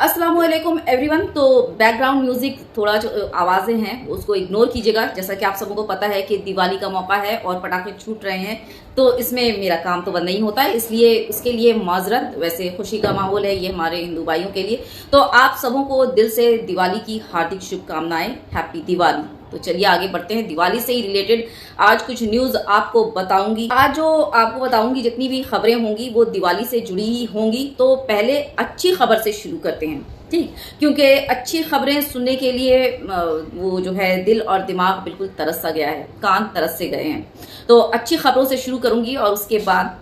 अस्सलाम वालेकुम एवरीवन। तो बैकग्राउंड म्यूजिक थोड़ा जो आवाज़ें हैं उसको इग्नोर कीजिएगा। जैसा कि आप सबों को पता है कि दिवाली का मौका है और पटाखे छूट रहे हैं, तो इसमें मेरा काम तो बंद नहीं होता है, इसलिए उसके लिए माजरत। वैसे खुशी का माहौल है ये हमारे हिंदू भाइयों के लिए। तो आप सबों को दिल से दिवाली की हार्दिक शुभकामनाएं, हैप्पी दिवाली। तो चलिए आगे बढ़ते हैं। दिवाली से ही रिलेटेड आज कुछ न्यूज आपको बताऊंगी। आज जो आपको बताऊंगी जितनी भी खबरें होंगी वो दिवाली से जुड़ी ही होंगी। तो पहले अच्छी खबर से शुरू करते हैं, ठीक, क्योंकि अच्छी खबरें सुनने के लिए वो जो है दिल और दिमाग बिल्कुल तरस सा गया है, कान तरस से गए हैं। तो अच्छी खबरों से शुरू करूंगी और उसके बाद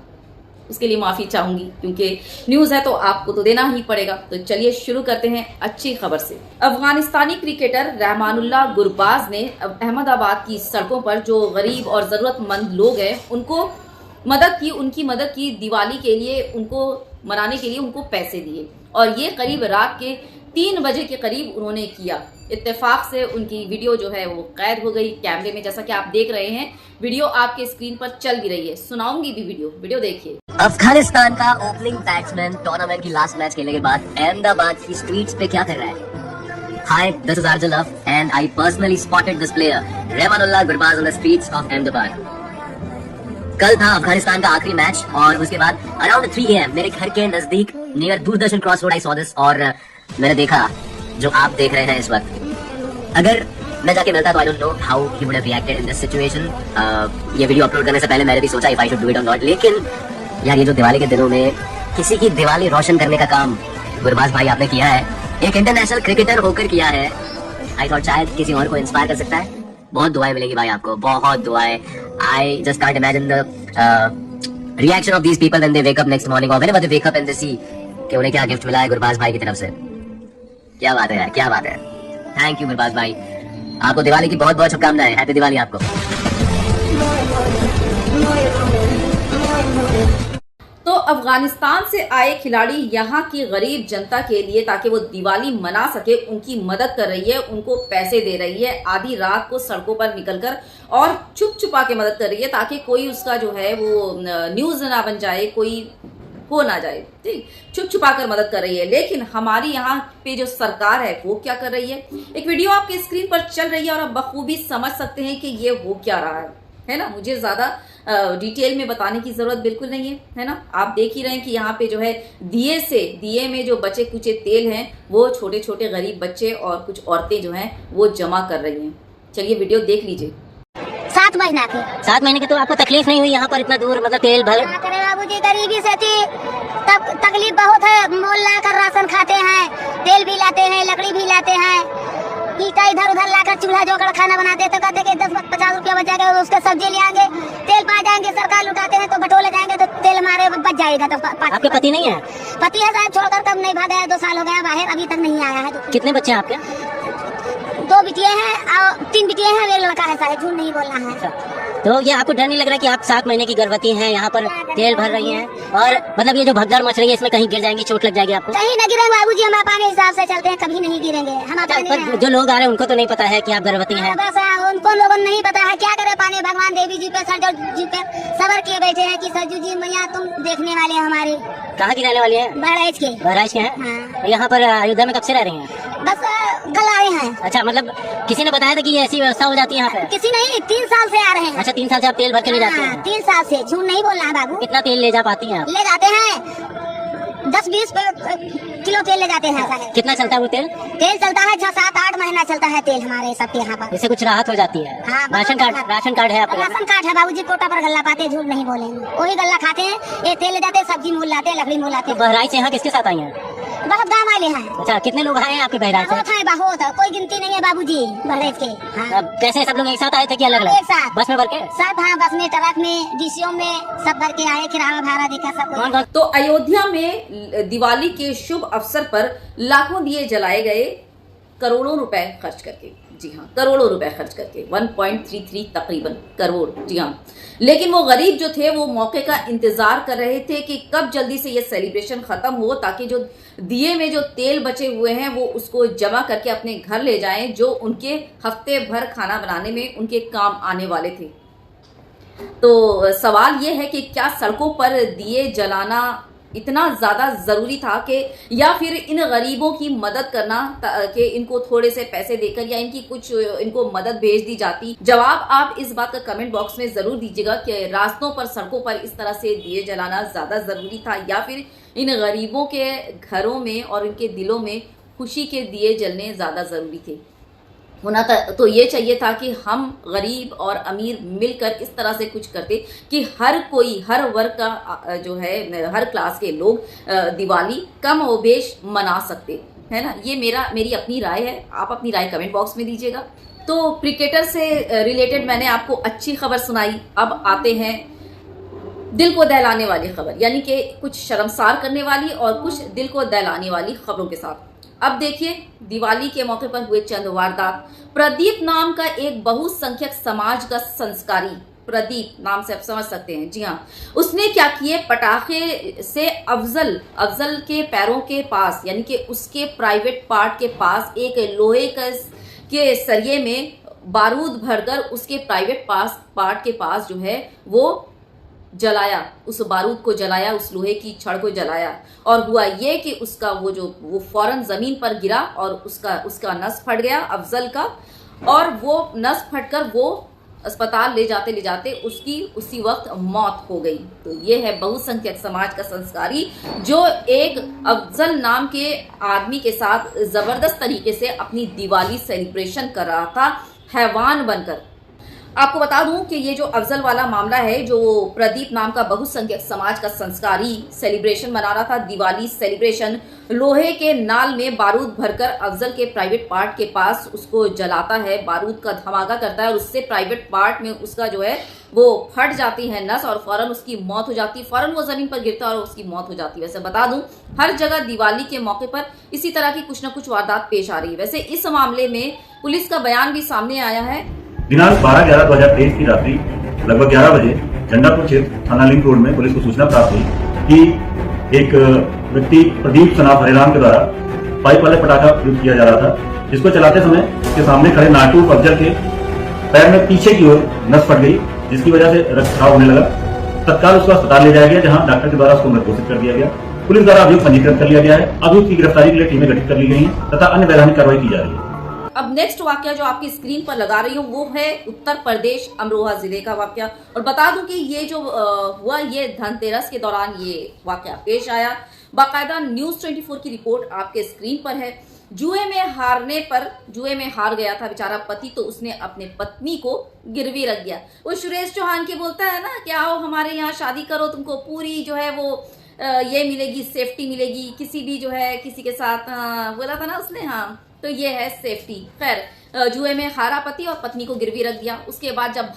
उसके लिए माफी चाहूंगी, क्योंकि न्यूज है तो आपको तो देना ही पड़ेगा। तो चलिए शुरू करते हैं अच्छी खबर से। अफगानिस्तानी क्रिकेटर रहमानुल्लाह गुरबाज ने अहमदाबाद की सड़कों पर जो गरीब और जरूरतमंद लोग हैं उनको उनकी मदद की। दिवाली के लिए उनको मनाने के लिए उनको पैसे दिए और ये करीब रात के 3 बजे के करीब उन्होंने किया। इत्तेफाक से उनकी वीडियो जो है वो कैद हो गई कैमरे में, जैसा कि आप देख रहे हैं। वीडियो आपके स्क्रीन पर चल भी रही है, सुनाऊंगी भी वीडियो देखिए। अफगानिस्तान का ओपनिंग बैट्समैन टूर्नामेंट की लास्ट मैच खेलने के बाद अहमदाबाद की स्ट्रीट्स पे क्या कर रहा है? Hi, this is RJ Love and I personally spotted this player Rahmanullah Gurbaz on the streets of Ahmedabad. कल था अफगानिस्तान का आखिरी मैच और उसके बाद अराउंड 3 AM मेरे घर के नजदीक near Doordarshan cross road I saw this और मैंने देखा जो आप देख रहे हैं इस वक्त। अगर मैं जाके मिलता तो I don't know how he would have reacted in this situation. ये वीडियो अपलोड करने से पहले मैंने भी सोचा if I should do it और नॉट, लेकिन यार ये जो दिवाली के दिनों में किसी की दिवाली रोशन करने का काम गुरबाज भाई आपने किया है, एक इंटरनेशनल क्रिकेटर होकर किया है। आई थॉट शायद किसी और को इंस्पायर कर सकता है। बहुत दुआएं मिलेंगी भाई आपको, बहुत दुआएं। I just can't imagine the reaction of these people when they wake up next morning और whenever they wake up and they see कि उन्हें क्या गिफ्ट मिला है गुरबाज भाई की तरफ से। क्या बात है यार, क्या बात है। थैंक यू गुरबाज भाई, आपको दिवाली की बहुत बहुत शुभकामनाएं। हैप्पी दिवाली आपको। तो अफगानिस्तान से आए खिलाड़ी यहाँ की गरीब जनता के लिए, ताकि वो दिवाली मना सके, उनकी मदद कर रही है, उनको पैसे दे रही है। आधी रात को सड़कों पर निकलकर और छुप छुपा के मदद कर रही है, ताकि कोई उसका जो है वो न्यूज ना बन जाए, कोई हो ना जाए, ठीक। छुप छुपा कर मदद कर रही है। लेकिन हमारी यहाँ पे जो सरकार है वो क्या कर रही है? एक वीडियो आपके स्क्रीन पर चल रही है और आप बखूबी समझ सकते हैं कि ये हो क्या रहा है ना। मुझे ज्यादा डिटेल में बताने की जरूरत बिल्कुल नहीं है ना। आप देख ही रहे हैं कि यहाँ पे जो है दिए में जो बचे कुचे तेल हैं वो छोटे छोटे गरीब बच्चे और कुछ औरतें जो हैं वो जमा कर रही हैं। चलिए वीडियो देख लीजिए। 7 महीने के तो आपको तकलीफ नहीं हुई यहाँ पर इतना दूर, मतलब तेल भर? बाबूजी गरीबी से थी, तब तकलीफ बहुत है। मोल ला कर राशन खाते हैं, तेल भी लाते हैं, लकड़ी भी लाते हैं, ईटा इधर उधर लाकर चूल्हा जोकर खाना बनाते हैं। तो कहते कि 10-50 रुपया बच जाएगा, उसके सब्जी ले आएंगे, तेल पा जाएंगे। सरकार लुटाते हैं तो बटोले जाएंगे तो तेल हमारे बच जाएगा। तो आपके पति नहीं है? पति है साहब, छोड़कर कब नहीं भागा है, 2 साल हो गया बाहर, अभी तक नहीं आया है। तो कितने बच्चे हैं आपके? 2 बिटिया हैं और 3 बिटिया हैं, एक लड़का है साहब, झूठ नहीं बोलना है। तो ये आपको डर नहीं लग रहा कि आप 7 महीने की गर्भवती हैं, यहाँ पर तेल भर रही हैं और मतलब ये जो भगदड़ मच रही है इसमें कहीं गिर जाएंगी, चोट लग जाएगी आपको? कहीं न गिरेंगे बाबूजी, हम अपने हिसाब से चलते हैं, कभी नहीं गिरेंगे हम पर जो लोग आ रहे हैं उनको तो नहीं पता है कि आप गर्भवती हैं। बस उनको लोगों को नहीं पता है, क्या करे। पानी भगवान देवी जी पे सरजू जी पे सबर किए बैठे हैं कि सरजू जी मैया तुम देखने वाले हमारी। कहाँ की रहने वाली है? बहराइच के हैं। हाँ। यहाँ पर अयोध्या में कब से रह रही हैं? बस कल आए हैं। अच्छा, मतलब किसी ने बताया था कि ऐसी व्यवस्था हो जाती है यहाँ पे? किसी नहीं, 3 साल से आ रहे हैं। अच्छा, 3 साल से आप तेल भर के ले जाते हैं? 3 साल से, झूठ नहीं बोलना है बाबू। कितना तेल ले जा पाती हैं आप? ले जाते हैं 10-20 किलो तेल ले जाते हैं। कितना चलता है वो तेल? तेल चलता है 6-7-8 महीना चलता है तेल हमारे सबके यहाँ पर। इससे कुछ राहत हो जाती है? हाँ, राशन कार्ड है आपका? राशन कार्ड है बाबूजी, कोटा पर गल्ला पाते, झूठ नहीं बोलेंगे, वही गल्ला खाते हैं। ये तेल ले जाते हैं, सब्जी मूल लाते हैं, लकड़ी मूल लाते हैं। बहराइच से यहाँ किसके साथ आई हैं? बहुत गाँव वाले हैं। अच्छा, कितने लोग आए हैं आपके बहराइच से? बहुत है, बहुत, कोई गिनती नहीं है बाबूजी बहराइच के। हाँ। कैसे सब लोग एक साथ आए थे कि अलग अलग? एक साथ, बस में भर के सब। हाँ, बस में, ट्रक में, डीसीओ में, सब भर के आए, किराया भाड़ा देखा सब। तो अयोध्या में दिवाली के शुभ अवसर पर लाखों दिए जलाए गए, करोड़ों रुपए खर्च करके। जी हाँ, करोड़ों रुपए खर्च करके, 1.33 तकरीबन करोड़। जी हाँ, लेकिन वो गरीब जो थे वो मौके का इंतजार कर रहे थे कि कब जल्दी से ये सेलिब्रेशन खत्म हो, ताकि जो दिए में जो तेल बचे हुए हैं वो उसको जमा करके अपने घर ले जाएं, जो उनके हफ्ते भर खाना बनाने में उनके काम आने वाले थे। तो सवाल ये है कि क्या सड़कों पर दिए जलाना इतना ज्यादा जरूरी था कि या फिर इन गरीबों की मदद करना कि इनको थोड़े से पैसे देकर या इनकी कुछ इनको मदद भेज दी जाती। जवाब आप इस बात का कमेंट बॉक्स में जरूर दीजिएगा कि रास्तों पर, सड़कों पर इस तरह से दिए जलाना ज्यादा जरूरी था या फिर इन गरीबों के घरों में और इनके दिलों में खुशी के दिए जलने ज्यादा जरूरी थे। होना तो ये चाहिए था कि हम गरीब और अमीर मिलकर इस तरह से कुछ करते कि हर कोई, हर वर्ग का जो है, हर क्लास के लोग दिवाली कम व बेश मना सकते, है ना। ये मेरी अपनी राय है, आप अपनी राय कमेंट बॉक्स में दीजिएगा। तो क्रिकेटर से रिलेटेड मैंने आपको अच्छी खबर सुनाई। अब आते हैं दिल को दहलाने वाली खबर, यानी कि कुछ शर्मसार करने वाली और कुछ दिल को दहलाने वाली खबरों के साथ। अब देखिए, दिवाली के मौके पर हुए चंद वारदात। प्रदीप नाम का एक बहुसंख्यक समाज का संस्कारी, प्रदीप नाम से आप समझ सकते हैं, जी हाँ, उसने क्या किए, पटाखे से अफजल के पैरों के पास, यानी कि उसके प्राइवेट पार्ट के पास एक लोहे के सरिये में बारूद भरकर उसके प्राइवेट पार्ट के पास जो है वो जलाया, उस बारूद को जलाया, उस लोहे की छड़ को जलाया। और हुआ ये कि उसका वो फौरन जमीन पर गिरा और उसका नस फट गया अफजल का, और वो नस फटकर वो अस्पताल ले जाते उसकी उसी वक्त मौत हो गई। तो ये है बहुसंख्यक समाज का संस्कारी जो एक अफजल नाम के आदमी के साथ जबरदस्त तरीके से अपनी दिवाली सेलिब्रेशन कर रहा था, हैवान बनकर। आपको बता दूं कि ये जो अफजल वाला मामला है, जो प्रदीप नाम का बहुसंख्यक समाज का संस्कारी सेलिब्रेशन मना रहा था, दिवाली सेलिब्रेशन, लोहे के नाल में बारूद भरकर अफजल के प्राइवेट पार्ट के पास उसको जलाता है, बारूद का धमाका करता है और उससे प्राइवेट पार्ट में उसका जो है वो फट जाती है नस और फौरन उसकी मौत हो जाती है, फौरन वो जमीन पर गिरता है और उसकी मौत हो जाती है। वैसे बता दूं, हर जगह दिवाली के मौके पर इसी तरह की कुछ न कुछ वारदात पेश आ रही है। वैसे इस मामले में पुलिस का बयान भी सामने आया है। दिनांक 12/11/2023 की रात्रि लगभग 11 बजे झंडापुर क्षेत्र थाना लिंक रोड में पुलिस को सूचना प्राप्त हुई कि एक व्यक्ति प्रदीप सनाफ हरिराम के द्वारा पाइप वाले पटाखा प्रयोग किया जा रहा था, जिसको चलाते समय उसके सामने खड़े नाटू अफजल के पैर में पीछे की ओर नस फट गई, जिसकी वजह से रक्तस्राव होने लगा। तत्काल उसको अस्पताल ले जाया गया, जहां डॉक्टर के द्वारा उसको मृत घोषित कर दिया गया। पुलिस द्वारा अभियुक्त पंजीकृत कर लिया गया है। अभियुक्त की गिरफ्तारी के लिए टीमें गठित कर ली गई हैं तथा अन्य वैधानिक कार्रवाई की जा रही है। अब नेक्स्ट वाकया जो आपकी स्क्रीन पर लगा रही हूँ वो है उत्तर प्रदेश अमरोहा जिले का वाकया। और बता दूं कि ये जो हुआ ये धनतेरस के दौरान ये वाकया पेश आया। बाकायदा न्यूज 24 की रिपोर्ट आपके स्क्रीन पर है। जुए में हार गया था बेचारा पति, तो उसने अपने पत्नी को गिरवी रख दिया। वो सुरेश चौहान के बोलता है ना कि आओ हमारे यहाँ शादी करो, तुमको पूरी जो है वो ये मिलेगी, सेफ्टी मिलेगी, किसी भी जो है किसी के साथ बोला था ना उसने, हाँ, तो ये है सेफ्टी। खैर जुए में हारा पति और पत्नी को गिरवी रख दिया। उसके बाद जब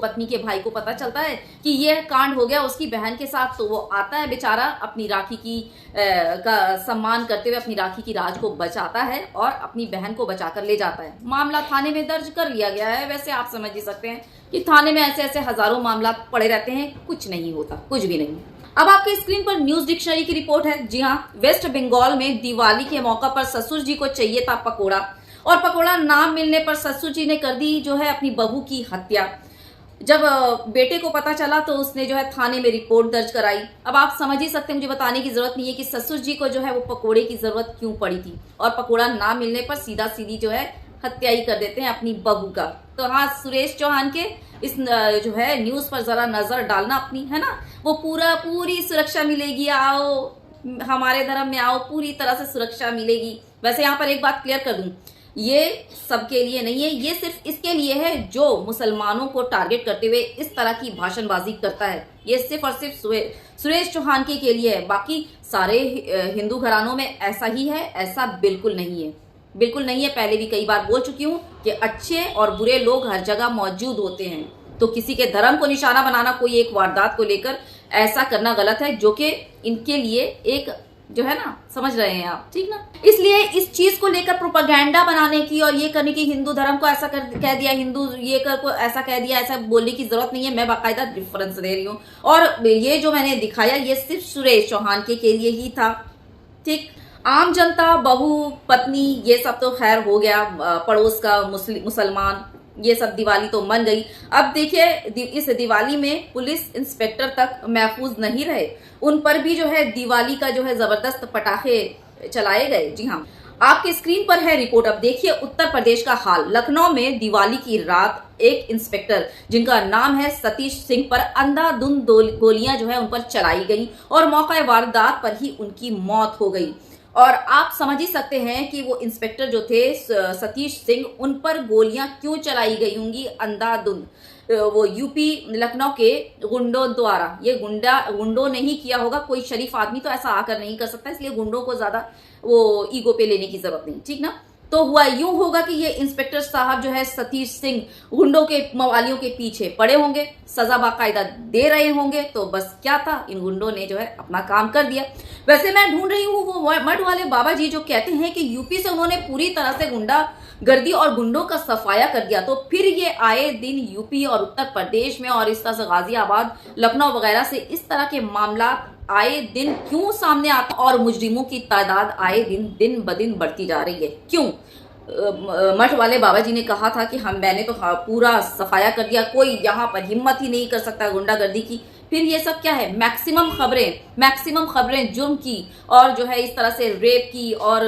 पत्नी के भाई को पता चलता है कि ये कांड हो गया उसकी बहन के साथ, तो वो आता है बेचारा अपनी राखी की का सम्मान करते हुए अपनी राखी की राज को बचाता है और अपनी बहन को बचाकर ले जाता है। मामला थाने में दर्ज कर लिया गया है। वैसे आप समझ ही सकते हैं कि थाने में ऐसे हजारों मामला पड़े रहते हैं, कुछ नहीं होता, कुछ भी नहीं। अब आपके स्क्रीन पर न्यूज डिक्शनरी की रिपोर्ट है। जी हाँ, वेस्ट बंगाल में दिवाली के मौका पर ससुर जी को चाहिए था पकोड़ा, और पकोड़ा ना मिलने पर ससुर जी ने कर दी जो है अपनी बहू की हत्या। जब बेटे को पता चला तो उसने जो है थाने में रिपोर्ट दर्ज कराई। अब आप समझ ही सकते हैं, मुझे बताने की जरूरत नहीं है कि ससुर जी को जो है वो पकोड़े की जरूरत क्यों पड़ी थी, और पकोड़ा ना मिलने पर सीधा सीधी जो है हत्या ही कर देते हैं अपनी बहू का। तो हाँ, सुरेश चौहान के इस जो है न्यूज पर जरा नजर डालना अपनी, है ना। वो पूरी सुरक्षा मिलेगी, आओ हमारे धर्म में आओ, पूरी तरह से सुरक्षा मिलेगी। वैसे यहाँ पर एक बात क्लियर कर दूं, ये सबके लिए नहीं है, ये सिर्फ इसके लिए है जो मुसलमानों को टारगेट करते हुए इस तरह की भाषणबाजी करता है। ये सिर्फ और सिर्फ सुरेश चौहान के लिए है। बाकी सारे हिंदू घरानों में ऐसा ही है, ऐसा बिल्कुल नहीं है, बिल्कुल नहीं है। पहले भी कई बार बोल चुकी हूँ कि अच्छे और बुरे लोग हर जगह मौजूद होते हैं। तो किसी के धर्म को निशाना बनाना, कोई एक वारदात को लेकर ऐसा करना गलत है, जो कि इनके लिए एक जो है ना, समझ रहे हैं आप, ठीक ना। इसलिए इस चीज को लेकर प्रोपेगेंडा बनाने की और ये करने की, हिंदू धर्म को ऐसा कह दिया, हिंदू ये को ऐसा कह दिया, ऐसा बोलने की जरूरत नहीं है। मैं बाकायदा डिफरेंस दे रही हूँ। और ये जो मैंने दिखाया ये सिर्फ सुरेश चौहान के लिए ही था, ठीक। आम जनता, बहू, पत्नी, ये सब तो खैर हो गया, पड़ोस का मुसलमान, ये सब दिवाली तो मन गई। अब देखिए इस दिवाली में पुलिस इंस्पेक्टर तक महफूज नहीं रहे, उन पर भी जो है दिवाली का जो है जबरदस्त पटाखे चलाए गए। जी हाँ, आपके स्क्रीन पर है रिपोर्ट। अब देखिए उत्तर प्रदेश का हाल। लखनऊ में दिवाली की रात एक इंस्पेक्टर जिनका नाम है सतीश सिंह पर अंधाधुंध गोलियां जो है उन पर चलाई गई और मौका वारदात पर ही उनकी मौत हो गई। और आप समझ ही सकते हैं कि वो इंस्पेक्टर जो थे सतीश सिंह, उन पर गोलियां क्यों चलाई गई होंगी अंधाधुंध। वो यूपी लखनऊ के गुंडों द्वारा। ये गुंडों ने ही किया होगा, कोई शरीफ आदमी तो ऐसा आकर नहीं कर सकता, इसलिए गुंडों को ज्यादा वो ईगो पे लेने की जरूरत नहीं, ठीक ना। तो हुआ यूं होगा कि ये इंस्पेक्टर साहब जो है सतीश सिंह गुंडों के मवालियों के पीछे पड़े होंगे, सजा बाकायदा दे रहे होंगे, तो बस क्या था, इन गुंडों ने जो है अपना काम कर दिया। वैसे मैं ढूंढ रही हूँ वो मठ वाले बाबा जी जो कहते हैं कि यूपी से उन्होंने पूरी तरह से गुंडागर्दी और गुंडों का सफाया कर दिया, तो फिर ये आए दिन यूपी और उत्तर प्रदेश में और इस तरह से गाजियाबाद, लखनऊ वगैरह से इस तरह के मामला आए दिन क्यों सामने आता और मुजरिमों की तादाद आए दिन ब दिन बढ़ती जा रही है, क्यों? मठ वाले बाबा जी ने कहा था कि मैंने तो पूरा सफाया कर दिया, कोई यहाँ पर हिम्मत ही नहीं कर सकता गुंडागर्दी की। फिर ये सब क्या है? मैक्सिमम खबरें जुर्म की और जो है इस तरह से रेप की और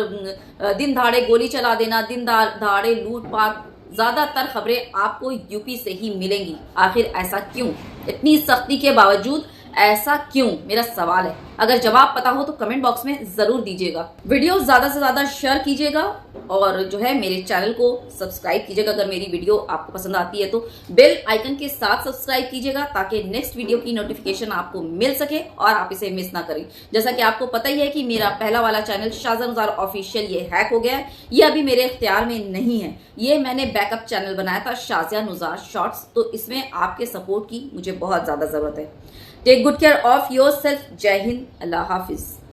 दिन दहाड़े गोली चला देना, दिन दहाड़े लूटपाट, ज्यादातर खबरें आपको यूपी से ही मिलेंगी। आखिर ऐसा क्यों? इतनी सख्ती के बावजूद ऐसा क्यों? मेरा सवाल है। अगर जवाब पता हो तो कमेंट बॉक्स में जरूर दीजिएगा। वीडियो ज्यादा से ज्यादा शेयर कीजिएगा और जो है मेरे चैनल को सब्सक्राइब कीजिएगा। अगर मेरी वीडियो आपको पसंद आती है तो बेल आइकन के साथ सब्सक्राइब कीजिएगा ताकि नेक्स्ट वीडियो की नोटिफिकेशन आपको मिल सके और आप इसे मिस ना करें। जैसा कि आपको पता ही है कि मेरा पहला वाला चैनल शाज़िया नुज़ार ऑफिशियल ये हैक हो गया है, ये अभी मेरे इख्तियार में नहीं है। ये मैंने बैकअप चैनल बनाया था शाज़िया नुज़ार शॉर्ट्स, तो इसमें आपके सपोर्ट की मुझे बहुत ज्यादा जरूरत है। Take good care of yourself. Jai Hind, Allah Hafiz.